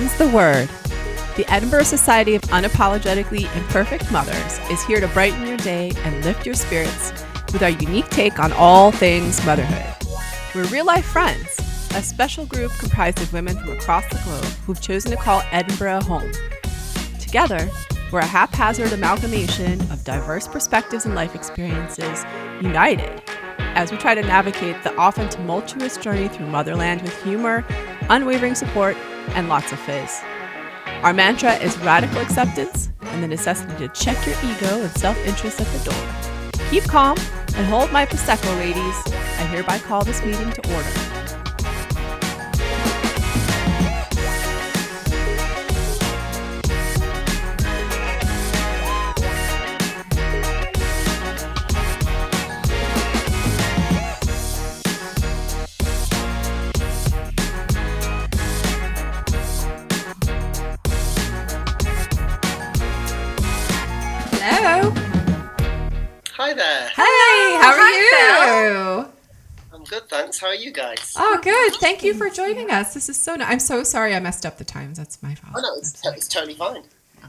Mum's the word. The Edinburgh Society of Unapologetically Imperfect Mothers is here to brighten your day and lift your spirits with our unique take on all things motherhood. We're real-life friends, a special group comprised of women from across the globe who've chosen to call Edinburgh home. Together, we're a haphazard amalgamation of diverse perspectives and life experiences united as we try to navigate the often tumultuous journey through motherland with humor, unwavering support, and lots of fizz. Our mantra is radical acceptance and the necessity to check your ego and self-interest at the door. Keep calm and hold my Prosecco, ladies. I hereby call this meeting to order. Hi there. Hey, how are you? I'm good, thanks. How are you guys? Oh, good. Thank you for joining us. This is so nice. I'm so sorry I messed up the times. That's my fault. Oh, no, it's totally fine.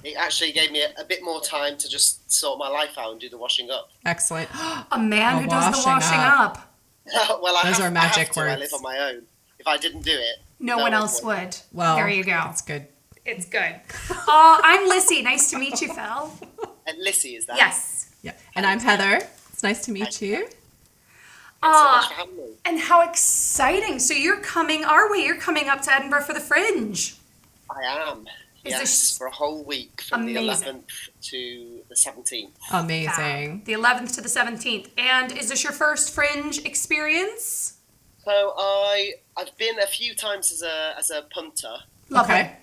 It actually gave me a bit more time to just sort my life out and do the washing up. Excellent. A man who does the washing up. Well, Those are magic I words. live on my own. If I didn't do it, No one else would. Well, there you go. That's good. It's good. I'm Lissy. Nice to meet you, Phil. And Lissy, is that? Yes. Yeah. And I'm Heather. It's nice to meet you. Thanks so much for having me. And how exciting. So you're coming our way. You're coming up to Edinburgh for the Fringe. I am. Is Yes, this for a whole week from the amazing? 11th to the 17th. Amazing. The 11th to the 17th. And is this your first Fringe experience? So I've been a few times as a punter. Lovely. Okay.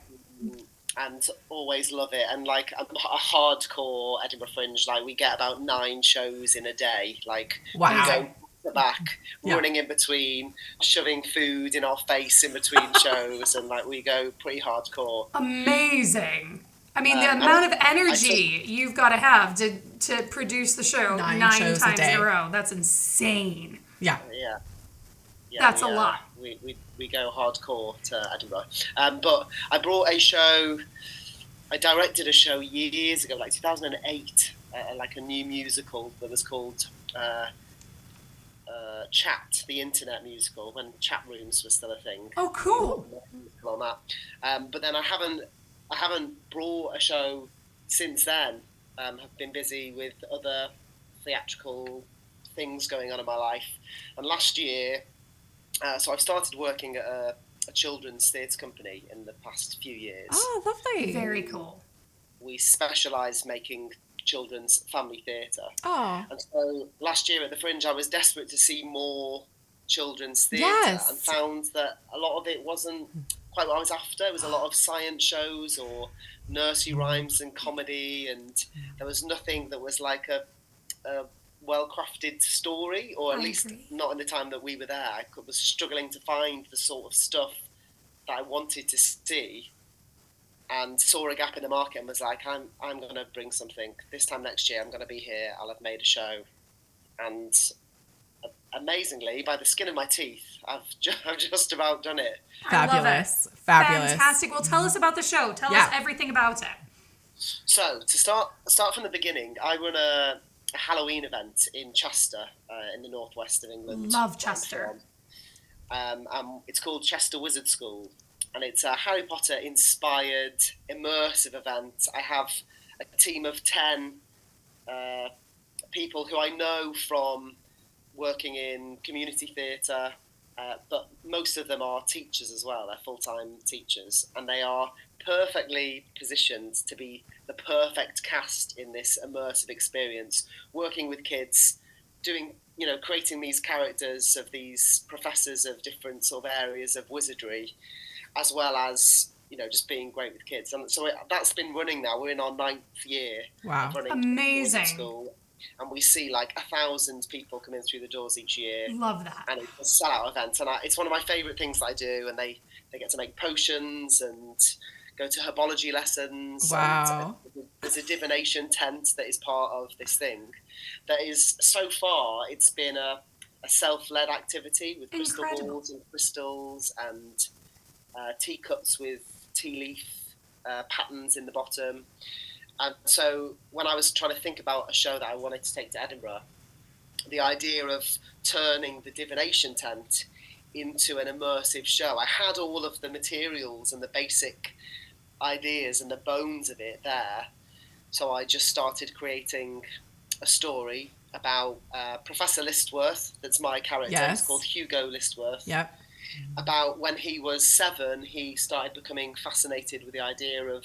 And always love it. And like I'm a hardcore Edinburgh Fringe. Like we get about 9 shows in a day. Like Wow. we go the back, Yeah. running in between, shoving food in our face in between shows, and like we go pretty hardcore. Amazing. I mean, the Um, amount of energy you've got to have to produce the show 9 9 shows a times day. in a row. That's insane. Yeah. Yeah. That's a lot. We go hardcore to Edinburgh. But I brought a show. I directed a show years ago, like 2008, like a new musical that was called Chat, the internet musical, when chat rooms were still a thing. Oh, cool. On that. But then I haven't brought a show since then. Have been busy with other theatrical things going on in my life. And last year, so I've started working at a children's theatre company in the past few years. Oh, lovely. Very cool. We specialise making children's family theatre. Oh. And so last year at the Fringe, I was desperate to see more children's theatre Yes. and found that a lot of it wasn't quite what I was after. It was a lot of science shows or nursery rhymes and comedy, and there was nothing that was like a well-crafted story, or at I least agree. not in the time that we were there. I was struggling to find the sort of stuff that I wanted to see, and saw a gap in the market and was like, I'm going to bring something. This time next year, I'm going to be here. I'll have made a show. And amazingly, by the skin of my teeth, I've just about done it. I love Fabulous. it. Fabulous. Fantastic. Well, tell us about the show. Tell us everything about it. So to start from the beginning, I run a Halloween event in Chester, in the northwest of England. Love Chester. It's called Chester Wizard School, and it's a Harry Potter inspired immersive event. I have a team of 10 people who I know from working in community theatre, but most of them are teachers as well. They're full-time teachers, and they are perfectly positioned to be the perfect cast in this immersive experience, working with kids, creating these characters of these professors of different sort of areas of wizardry, as well as just being great with kids. And so that's been running now. We're in our 9th year Wow. of running Amazing. Wizard School, and we see like 1,000 people come in through the doors each year. Love that. And it's a sellout event, and it's one of my favourite things that I do. And they get to make potions and go to herbology lessons. Wow. And there's a divination tent that is part of this thing. That is, so far, it's been a self-led activity with crystal Incredible. balls and crystals and teacups with tea leaf patterns in the bottom. And so when I was trying to think about a show that I wanted to take to Edinburgh, the idea of turning the Divination Tent into an immersive show, I had all of the materials and the basic ideas and the bones of it there. So I just started creating a story about Professor Listworth. That's my character. Yes. He's called Hugo Listworth. Yep. About when he was 7, he started becoming fascinated with the idea of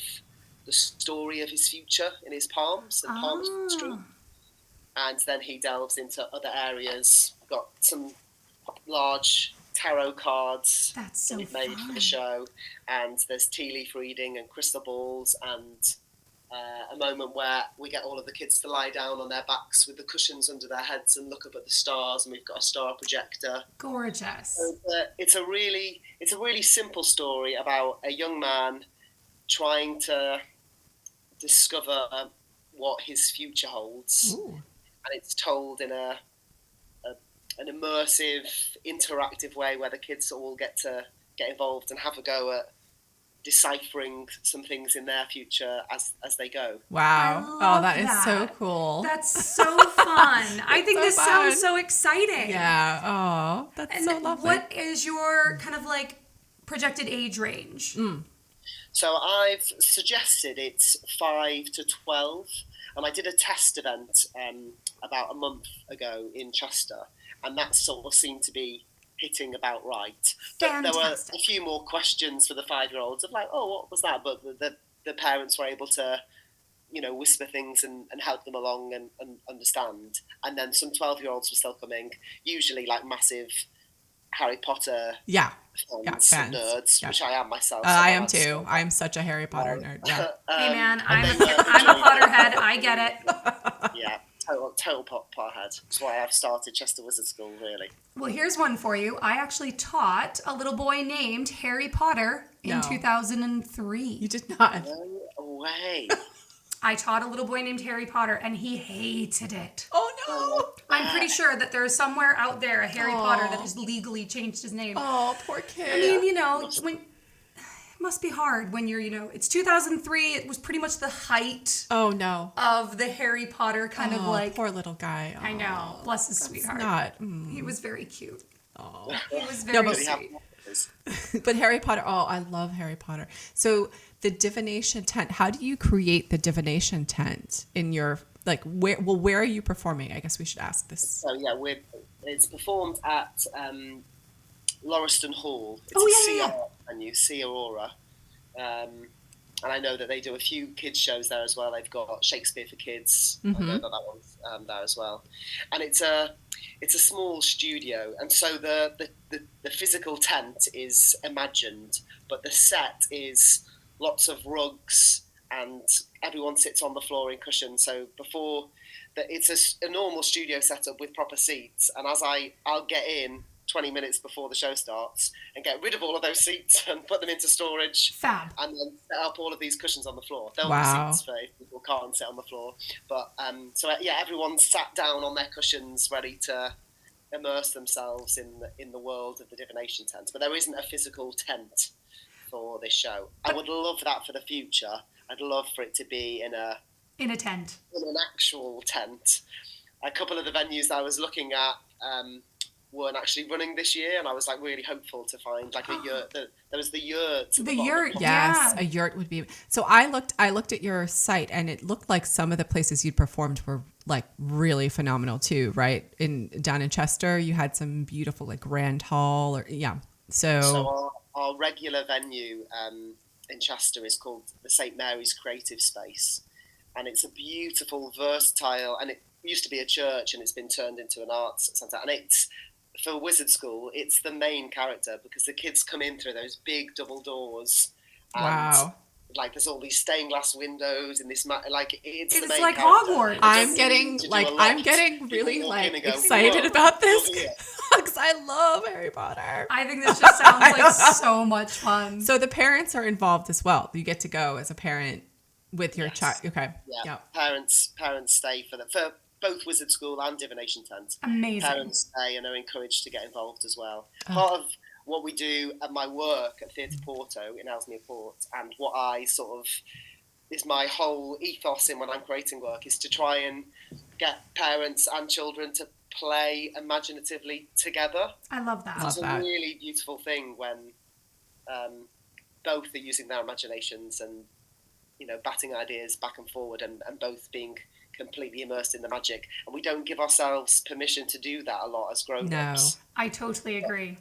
the story of his future in his palms and palms stream. And then he delves into other areas. We've got some large tarot cards That's so that we've made for the show, and there's tea leaf reading and crystal balls, and a moment where we get all of the kids to lie down on their backs with the cushions under their heads and look up at the stars, and we've got a star projector. Gorgeous. So it's a really simple story about a young man trying to discover what his future holds. Ooh. And it's told in an immersive, interactive way where the kids all get to get involved and have a go at deciphering some things in their future as they go. Wow. I love that is so cool. That's so fun. I think so this fun. sounds so exciting. Yeah. Oh, that's And so lovely. what is your kind of like projected age range? So I've suggested it's 5 to 12, and I did a test event about a month ago in Chester, and that sort of seemed to be hitting about right. But there were a few more questions for the 5-year-olds of like, oh, what was that? But the parents were able to, whisper things and help them along and understand. And then some 12-year-olds were still coming, usually like massive Harry Potter fans and nerds, which I am myself. I am too. I'm such a Harry Potter nerd. Yeah. Hey man, I'm a Potterhead. I get it. Yeah. Total Potterhead. That's why I've started Chester Wizard School, really. Well, here's one for you. I actually taught a little boy named Harry Potter in 2003. You did not. No way. I taught a little boy named Harry Potter, and he hated it. Oh, no. I'm pretty sure that there's somewhere out there a Harry Potter that has legally changed his name. Oh, poor kid. I mean, it must be hard when you're, it's 2003. It was pretty much the height of the Harry Potter kind of like... poor little guy. Oh, I know. Bless his sweetheart. He was very cute. Oh. He was very sweet. But Harry Potter, I love Harry Potter. So the Divination Tent, how do you create the Divination Tent in your, where are you performing? I guess we should ask this. So yeah, it's performed at Lauriston Hall. It's a Aurora. And I know that they do a few kids shows there as well. They've got Shakespeare for Kids. I know that one's there as well. And it's a small studio, and so the physical tent is imagined, but the set is lots of rugs, and everyone sits on the floor in cushions. So it's a normal studio setup with proper seats, and as I'll get in 20 minutes before the show starts and get rid of all of those seats and put them into storage. Fab. And then set up all of these cushions on the floor. There'll be seats for if people can't sit on the floor. But everyone's sat down on their cushions ready to immerse themselves in the world of the Divination Tent. But there isn't a physical tent for this show. I would love that for the future. I'd love for it to be in a tent. In an actual tent. A couple of the venues that I was looking at weren't actually running this year, and I was really hopeful to find a yurt. There was the yurt. The yurt, yes, a yurt would be. So I looked at your site, and it looked like some of the places you'd performed were really phenomenal too, right? Down in Chester, you had some beautiful grand hall, So our regular venue in Chester is called the St Mary's Creative Space, and it's a beautiful, versatile, and it used to be a church, and it's been turned into an arts centre, and it's. For Wizard School, it's the main character because the kids come in through those big double doors. And, wow. There's all these stained glass windows in this, it's the main like character. Hogwarts. I'm getting really excited about this because I love Harry Potter. I think this just sounds like so much fun. So the parents are involved as well. You get to go as a parent with your child. Okay. Yeah. Parents stay for both Wizard School and Divination Tent. Amazing. Parents stay and are encouraged to get involved as well. Part of what we do at my work at Theatre Porto in Ellesmere Port, and what I sort of is my whole ethos in when I'm creating work, is to try and get parents and children to play imaginatively together. I love that. It's a really beautiful thing when both are using their imaginations and, you know, batting ideas back and forward, and both being completely immersed in the magic. And we don't give ourselves permission to do that a lot as grown-ups. No. I totally agree.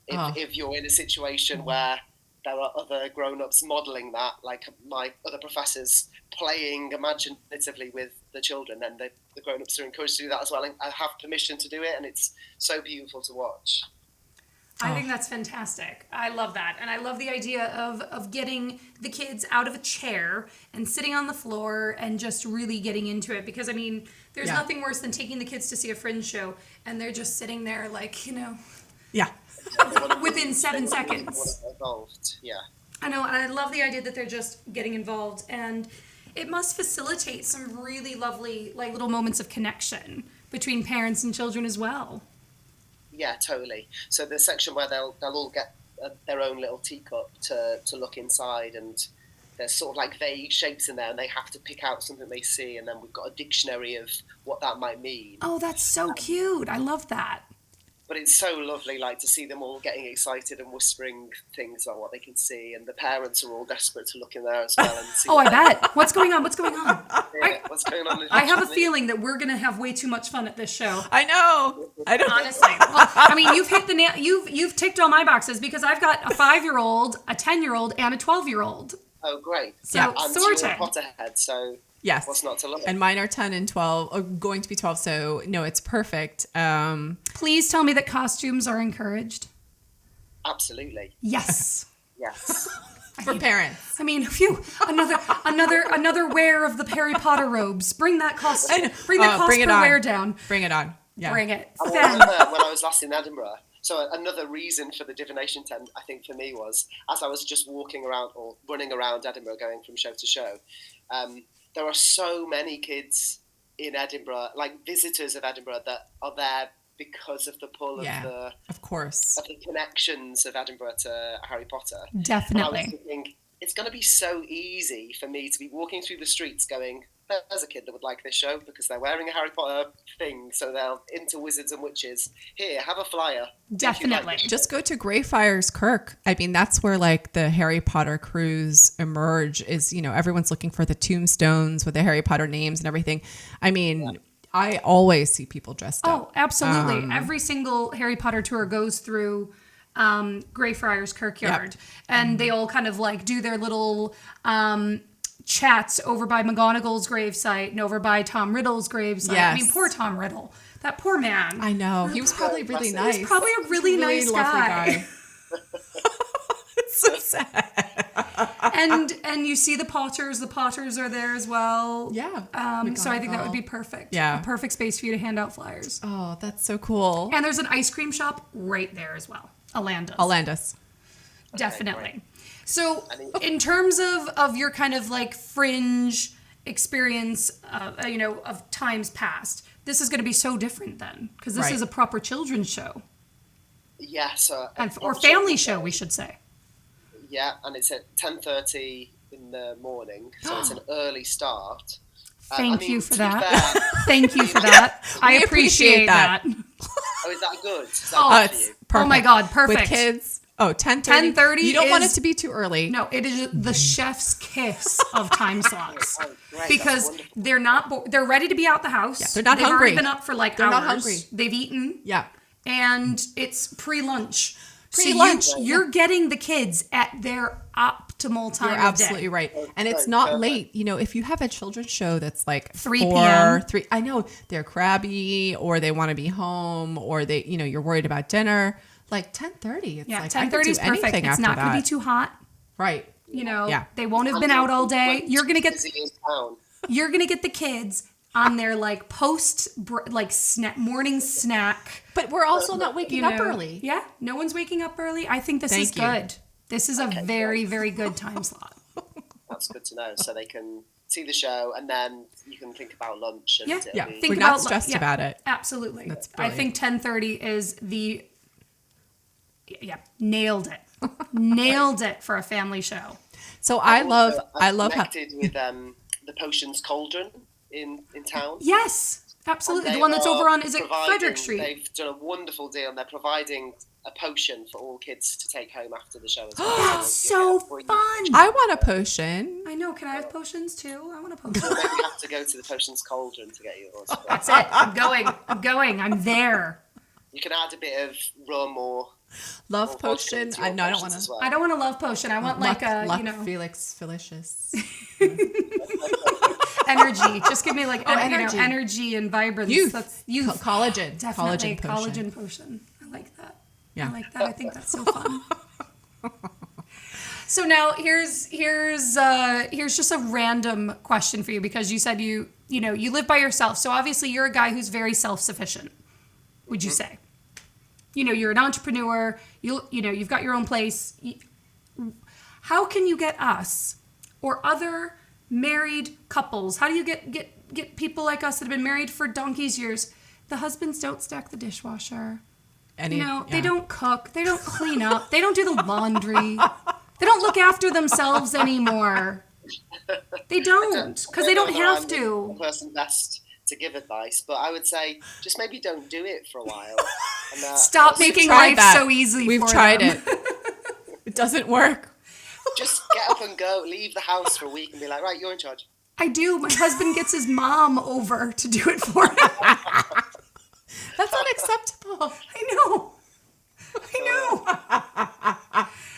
If you're in a situation where there are other grown-ups modelling that, like my other professors playing imaginatively with the children, then the grown-ups are encouraged to do that as well, and I have permission to do it, and it's so beautiful to watch. I think that's fantastic. I love that. And I love the idea of getting the kids out of a chair and sitting on the floor and just really getting into it. Because, I mean, there's nothing worse than taking the kids to see a Fringe show and they're just sitting there like, you know. Yeah. Within 7 seconds. Involved. Yeah. I know. And I love the idea that they're just getting involved. And it must facilitate some really lovely, like, little moments of connection between parents and children as well. Yeah, totally. So the section where they'll all get their own little teacup to look inside, and there's sort of like vague shapes in there, and they have to pick out something they see, and then we've got a dictionary of what that might mean. Oh, that's so cute. I love that. But it's so lovely, like, to see them all getting excited and whispering things about what they can see, and the parents are all desperate to look in there as well and see. I bet. What's going on? What's going on? Yeah, what's going on? I have a feeling that we're going to have way too much fun at this show. I know. I don't. Honestly. Well, I mean, you've hit the nail. You've ticked all my boxes, because I've got a 5-year-old, a 10-year-old, and a 12-year-old. Oh, great. So, I'm sorted. a Potterhead, so yes. What's not to love? And mine are 10 and 12, or going to be 12, so no, it's perfect. Please tell me that costumes are encouraged. Absolutely. Yes. Yes. For parents. I mean, phew, another wear of the Harry Potter robes. Bring that cost per wear down. Bring it on. Yeah. Bring it. I remember when I was last in Edinburgh. So another reason for the Divination Tent, I think, for me was, as I was just walking around or running around Edinburgh, going from show to show, there are so many kids in Edinburgh, like visitors of Edinburgh, that are there because of the pull of course, of the connections of Edinburgh to Harry Potter. Definitely. And I was thinking, it's going to be so easy for me to be walking through the streets going, there's a kid that would like this show because they're wearing a Harry Potter thing, so they're into wizards and witches. Here, have a flyer. Definitely. Just go to Greyfriars Kirk. I mean, that's where like the Harry Potter crews emerge, is, you know, everyone's looking for the tombstones with the Harry Potter names and everything. I mean, I always see people dressed up. Oh, absolutely. Every single Harry Potter tour goes through Greyfriars Kirkyard, and they all kind of like do their little chats over by McGonagall's gravesite and over by Tom Riddle's gravesite. Yes. I mean, poor Tom Riddle. That poor man. I know. He was probably really nice. He was probably a really nice guy. It's so sad. And you see the Potters. The Potters are there as well. Yeah. So I think that would be perfect. Yeah. A perfect space for you to hand out flyers. Oh, that's so cool. And there's an ice cream shop right there as well. Alandus. Definitely. Okay, so in terms of your kind of like Fringe experience, of times past, this is going to be so different then, because this is a proper children's show. Yeah, so or family show, we should say. Yeah, and it's at 10:30 in the morning, so it's an early start. Thank you for that. Thank you for that. I appreciate that. Oh, is that good? Is that good for you? Perfect. Oh my God, perfect. With kids. Oh, 10:30. 10:30. You don't want it to be too early. No, it is the chef's kiss of time slots. Great, because they're not. They're ready to be out the house. Yeah, they're not hungry. They've already been up for like they're hours. Not hungry. They've eaten. Yeah. And it's pre-lunch. Pre-lunch. So you're getting the kids at their optimal time. You're absolutely right. And it's not late. You know, if you have a children's show that's like 3 p.m. I know they're crabby, or they want to be home, or they, you know, you're worried about dinner. Like 10:30. It's like 10:30 is perfect. It's not going to be too hot. Right. You know, they won't have been out all day. You're going to get the kids on their like morning snack. But we're also not waking up early. Yeah, no one's waking up early. I think this is good. This is a very, very good time slot. That's good to know. So they can see the show, and then you can think about lunch. And We're not stressed about it. Absolutely. That's I think 10:30 is the Yeah, nailed it for a family show. So I love how connected with the Potions Cauldron in town. Yes, absolutely. The one that's over on, is it Frederick Street? They've done a wonderful deal, and they're providing a potion for all kids to take home after the show as well. That's so fun. I want a potion. I know. Can I have potions too? I want a potion. So maybe you have to go to the Potions Cauldron to get yours. That's it. I'm going. I'm there. You can add a bit of rum or love potion. I don't want to. Well. I don't want a love potion. I want luck, you know, Felix Felicious. Energy. Just give me like energy. You know, energy and vibrance. Youth. That's youth. Collagen. Definitely Collagen potion. I like that. Yeah. I like that. I think that's so fun. So now here's just a random question for you, because you said you live by yourself. So obviously you're a guy who's very self-sufficient. Would you say? You know, you're an entrepreneur. You've got your own place. How can you get us or other married couples? How do you get people like us that have been married for donkey's years? The husbands don't stack the dishwasher. They don't cook. They don't clean up. They don't do the laundry. They don't look after themselves anymore. They don't, because they don't have to. The person best to give advice, but I would say just maybe don't do it for a while. And, stop making life so easy. We've tried it. It doesn't work. Just get up and go. Leave the house for a week and be like, right, you're in charge. I do. My husband gets his mom over to do it for him. That's unacceptable. I know.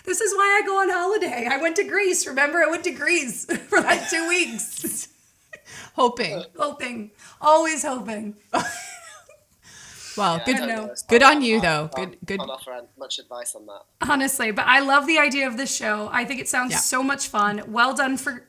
This is why I go on holiday. I went to Greece. Remember, I went to Greece for like 2 weeks. Hoping. Always hoping. Well, good on you, though. Good. Can't offer much advice on that. Honestly, but I love the idea of this show. I think it sounds so much fun. Well done for,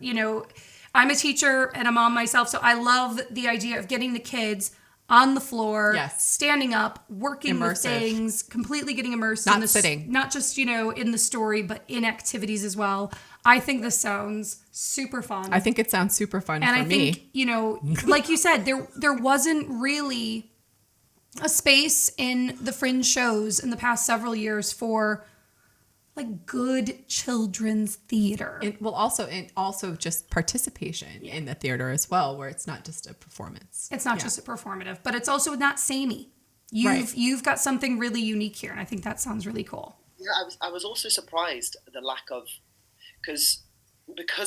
I'm a teacher and a mom myself, so I love the idea of getting the kids on the floor, standing up, working with things, completely getting immersed. Not sitting. Not just, in the story, but in activities as well. I think this sounds super fun. I think it sounds super fun for me. And I think, like you said, there wasn't really a space in the Fringe shows in the past several years for like good children's theater. Also just participation in the theater as well, where it's not just a performance. It's not just a performative, but it's also not samey. You've got something really unique here, and I think that sounds really cool. Yeah, I was also surprised at the lack of, because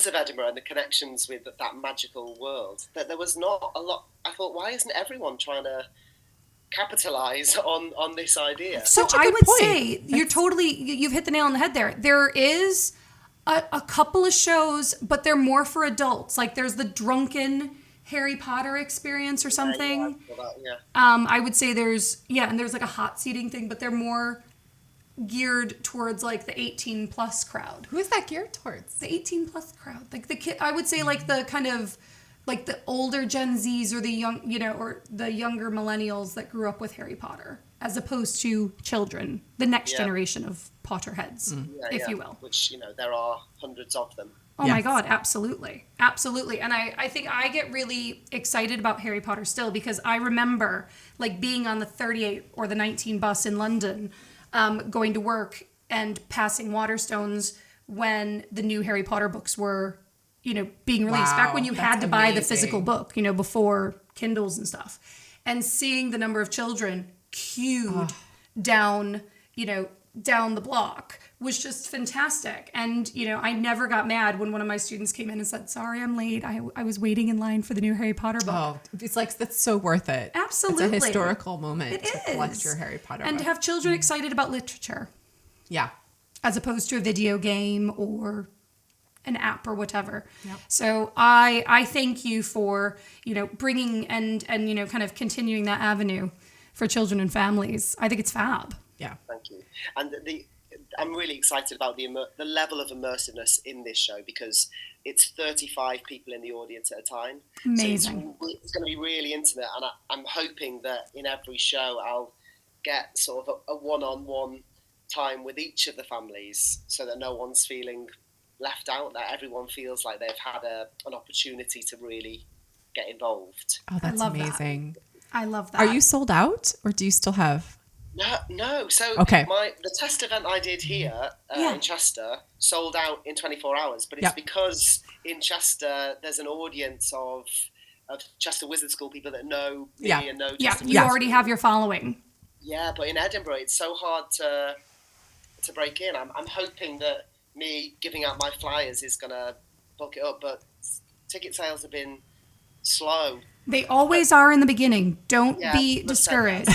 of Edinburgh and the connections with that magical world, that there was not a lot. I thought, why isn't everyone trying to capitalize on this idea? So I would say you've hit the nail on the head there. There is a couple of shows, but they're more for adults. Like there's the drunken Harry Potter experience or something. I would say there's like a hot seating thing, but they're more geared towards like the 18 plus crowd. Who is that geared towards? The 18 plus crowd. Like the kid, I would say like the kind of like the older Gen Zs or the young, or the younger millennials that grew up with Harry Potter, as opposed to children, the next generation of Potterheads, if you will. Which, there are hundreds of them. Oh my God, absolutely. Absolutely. And I think I get really excited about Harry Potter still, because I remember like being on the 38 or the 19 bus in London, going to work and passing Waterstones when the new Harry Potter books were being released, back when you had to buy the physical book, before Kindles and stuff, and seeing the number of children queued down the block was just fantastic. And, I never got mad when one of my students came in and said, sorry, I'm late. I was waiting in line for the new Harry Potter book. Oh, it's like, that's so worth it. Absolutely. It's a historical moment to collect your Harry Potter book. And to have children excited about literature. Yeah. As opposed to a video game or an app or whatever. Yep. So I thank you for, bringing and kind of continuing that avenue for children and families. I think it's fab. Yeah. Thank you. And I'm really excited about the level of immersiveness in this show, because it's 35 people in the audience at a time. Amazing. So it's going to be really intimate, and I'm hoping that in every show I'll get sort of a one-on-one time with each of the families, so that no one's feeling left out, that everyone feels like they've had an opportunity to really get involved. Oh, that's amazing. I love that. Are you sold out, or do you still have No. So Okay. the test event I did here in Chester sold out in 24 hours, but it's because in Chester there's an audience of Chester Wizard School people that know me and know Chester you already have your following. Yeah, but in Edinburgh it's so hard to break in. I'm hoping that me giving out my flyers is gonna bulk it up, but ticket sales have been slow. They always are in the beginning. Don't be discouraged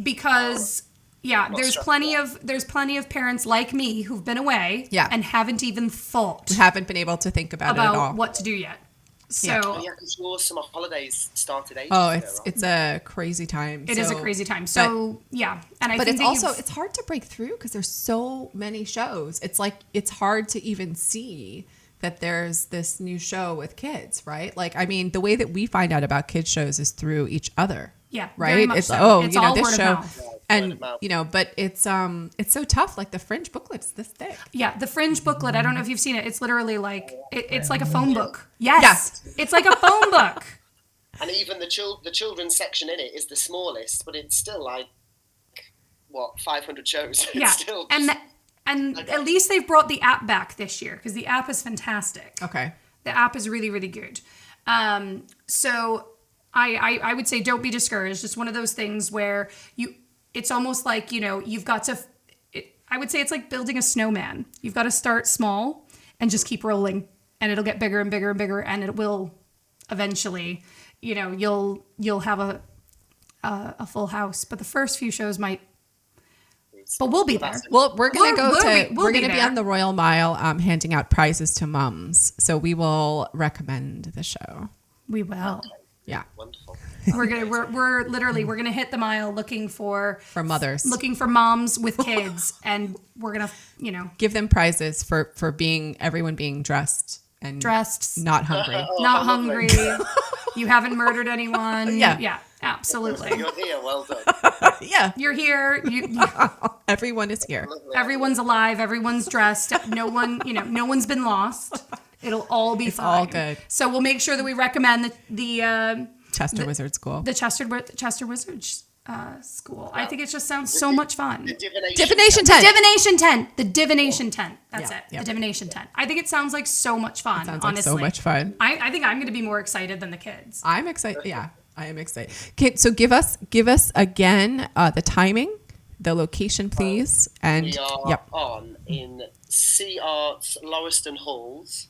because there's plenty of parents like me who've been away and haven't even thought. Haven't been able to think about it at all. What to do yet. So because your summer holidays started ages ago, right? It's a crazy time. It is a crazy time. So and I think it's also it's hard to break through because there's so many shows. It's like it's hard to even see that there's this new show with kids, right? Like, I mean, the way that we find out about kids shows is through each other. Yeah, right. Very much It's so. it's all this word show, of mouth. and but it's so tough. Like the Fringe booklet's this thick. Yeah, the Fringe booklet. I don't know if you've seen it. It's literally like it's like a phone book. Yes, it's like a phone book. And even the children's section in it is the smallest, but it's still like 500 shows. It's still And at least they've brought the app back this year because the app is fantastic. Okay. The app is really, really good. So I would say don't be discouraged. It's one of those things where it's almost like, you've got to, I would say it's like building a snowman. You've got to start small and just keep rolling and it'll get bigger and bigger and bigger and it will eventually, you'll have a full house. But the first few shows might. But we'll be there. Well, we're going to be on the Royal Mile handing out prizes to mums. So we will recommend the show. We will. Yeah. Wonderful. We're going to hit the mile looking for mothers. Looking for moms with kids and we're going to, give them prizes for everyone being dressed not hungry. Not hungry. You haven't murdered anyone. Yeah. Absolutely. You're here. Well done. Yeah. You're here. Everyone is here. Everyone's alive. Everyone's dressed. No one, no one's been lost. It'll all be fine. All good. So we'll make sure that we recommend the Chester Wizard School. The Chester Wizard School. I think it just sounds so much fun. The Divination Tent. The Divination Tent. That's it. Yep. The Divination Tent. I think it sounds like so much fun. Sounds honestly. like so much fun. I think I'm going to be more excited than the kids. I'm excited. Yeah, I am excited. Okay, so give us again the timing, the location, please, and we are on in Sea Arts Lauriston Halls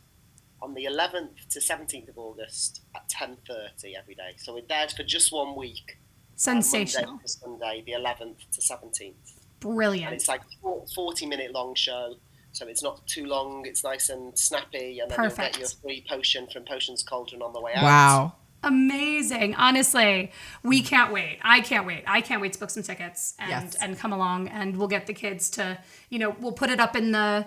on the 11th to 17th of August at 10:30 every day. So we're there for just 1 week. Sensational. Monday to Sunday, the 11th to 17th. Brilliant. And it's like 40-minute long show, so it's not too long. It's nice and snappy, and then Perfect. you'll get your free potion from Potions Cauldron on the way out. wow. Amazing. Honestly, we can't wait. I can't wait. I can't wait to book some tickets and come along, and we'll get the kids to, we'll put it up in the.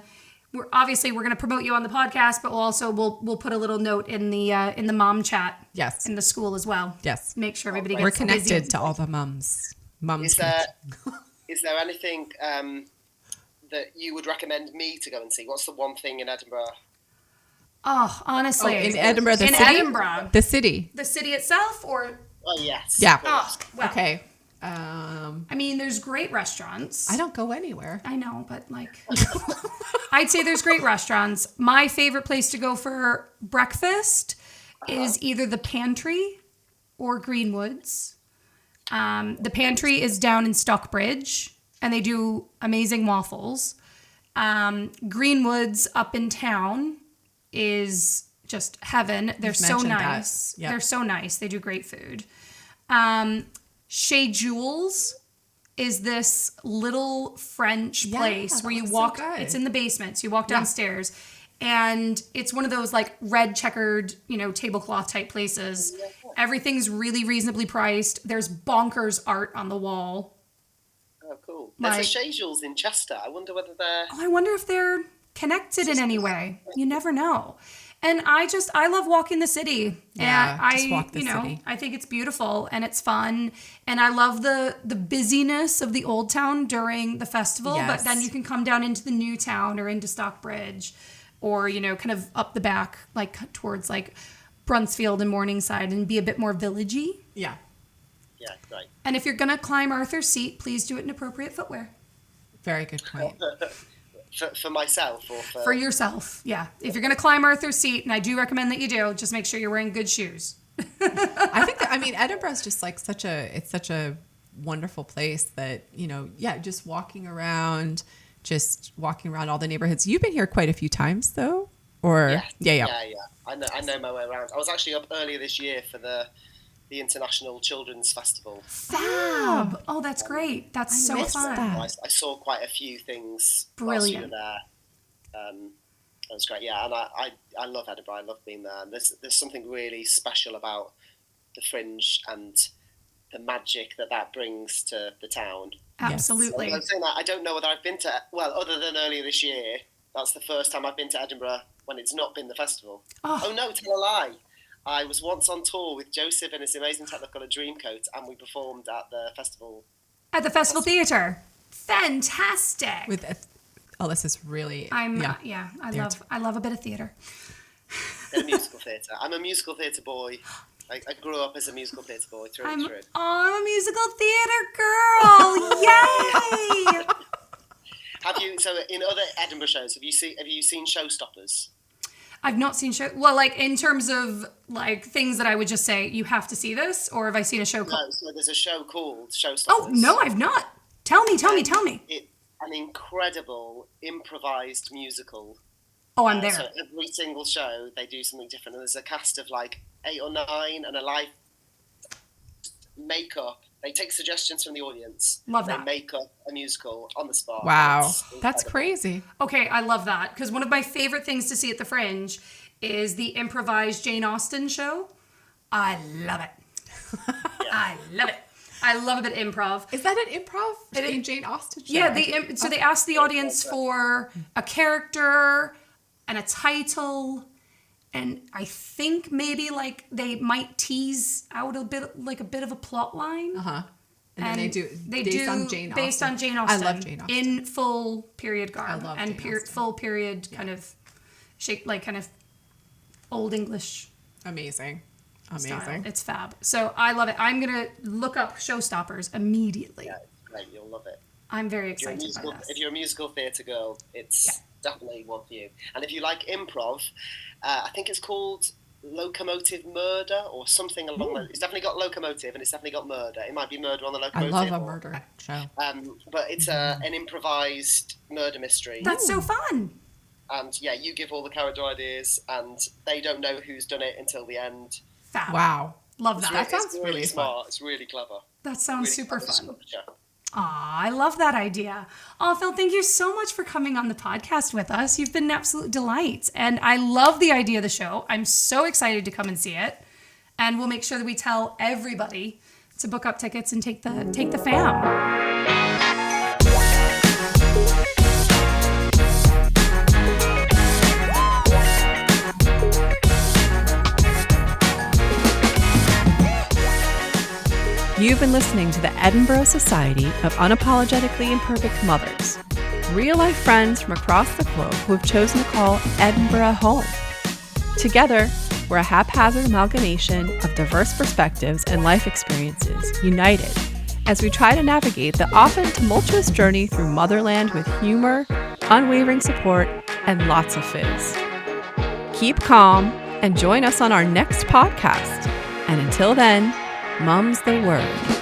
We're going to promote you on the podcast, but we'll put a little note in the mom chat. Yes. In the school as well. Yes. Make sure everybody gets We're connected busy. to all the mums. Is there anything that you would recommend me to go and see? What's the one thing in Edinburgh? Oh, honestly. In Edinburgh, the city? Edinburgh. The city. The city itself, or? Oh, yes. Yeah. Oh, well. Okay. I mean, there's great restaurants. I don't go anywhere. I know, but I'd say there's great restaurants. My favorite place to go for breakfast is either the Pantry or Greenwoods. The Pantry is down in Stockbridge, and they do amazing waffles. Greenwoods up in town is just heaven. They're so nice. Yep. They're so nice. They do great food. Chez Jules is this little French place where you walk. So it's in the basement, so you walk downstairs, and it's one of those like red checkered, tablecloth type places. Everything's really reasonably priced. There's bonkers art on the wall. Oh, cool. There's a Chez Jules in Chester. I wonder whether they're. Oh, I wonder if they're connected in any way. You never know. And I love walking the city. Yeah, and just walk the city. I think it's beautiful and it's fun. And I love the busyness of the old town during the festival. Yes. But then you can come down into the new town or into Stockbridge or, kind of up the back, like towards like Bruntsfield and Morningside and be a bit more villagey. Yeah. Yeah, great. And if you're going to climb Arthur's seat, please do it in appropriate footwear. Very good point. For myself or for yourself, yeah. If you're going to climb Arthur's seat, and I do recommend that you do, just make sure you're wearing good shoes. I think that, Edinburgh is just like such a wonderful place that, just walking around all the neighborhoods. You've been here quite a few times though, or yeah. I know my way around. I was actually up earlier this year for the International Children's Festival. Fab! Oh, that's great. That's so fun. I saw quite a few things. Brilliant. Whilst you were there. That was great. Yeah, and I love Edinburgh. I love being there. And there's something really special about the Fringe and the magic that brings to the town. Absolutely. So I'm saying that I don't know whether I've been to, other than earlier this year, that's the first time I've been to Edinburgh when it's not been the festival. Oh no, tell a lie. I was once on tour with Joseph and his amazing Technicolor Dreamcoat, and we performed at the festival. At the Festival Theatre. Fantastic. This is really... I love a bit of theatre. A musical theatre. I'm a musical theatre boy. I grew up as a musical theatre boy through and through. I'm a musical theatre girl. Yay! Have you? So in other Edinburgh shows, have you seen Showstoppers? I've not seen Well, like in terms of like things that I would just say you have to see this, or have I seen a show called? No, so there's a show called Showstoppers. Oh no, I've not. Tell me. It's an incredible improvised musical. Oh, I'm there. So every single show they do something different, and there's a cast of like 8 or 9 and a live makeup. They take suggestions from the audience. Love that. They make up a musical on the spot. Wow, that's crazy. Okay, I love that, because one of my favorite things to see at the Fringe is the improvised Jane Austen show. I love it. I love it. I love a bit of improv. Is that an improv? Jane Austen show? Yeah, they ask the audience for a character and a title, and I think maybe like they might tease out a bit of a plot line. And then they do on Jane Austen. Based on Jane Austen. I love Jane Austen. In full period garb. I love and Jane Austen. Full period kind of shape, like kind of old English. Amazing. Style. It's fab. So I love it. I'm gonna look up Showstoppers immediately. Yeah, it's great. You'll love it. I'm very excited by this. If you're a musical theatre girl, it's definitely one for you. And if you like improv, I think it's called Locomotive Murder or something along those. It's definitely got locomotive and it's definitely got murder. It might be murder on the locomotive. I love a murder show. But it's an improvised murder mystery. That's so fun. And yeah, you give all the character ideas and they don't know who's done it until the end. Fab. Wow. Love that. That sounds really smart. fun. It's really clever. That sounds super fun. Structure. Aw, I love that idea. Oh, Phil, thank you so much for coming on the podcast with us. You've been an absolute delight. And I love the idea of the show. I'm so excited to come and see it. And we'll make sure that we tell everybody to book up tickets and take the fam. You've been listening to the Edinburgh Society of Unapologetically Imperfect Mothers, real-life friends from across the globe who have chosen to call Edinburgh home. Together, we're a haphazard amalgamation of diverse perspectives and life experiences, united as we try to navigate the often tumultuous journey through motherland with humor, unwavering support, and lots of fizz. Keep calm and join us on our next podcast. And until then, Mum's the word.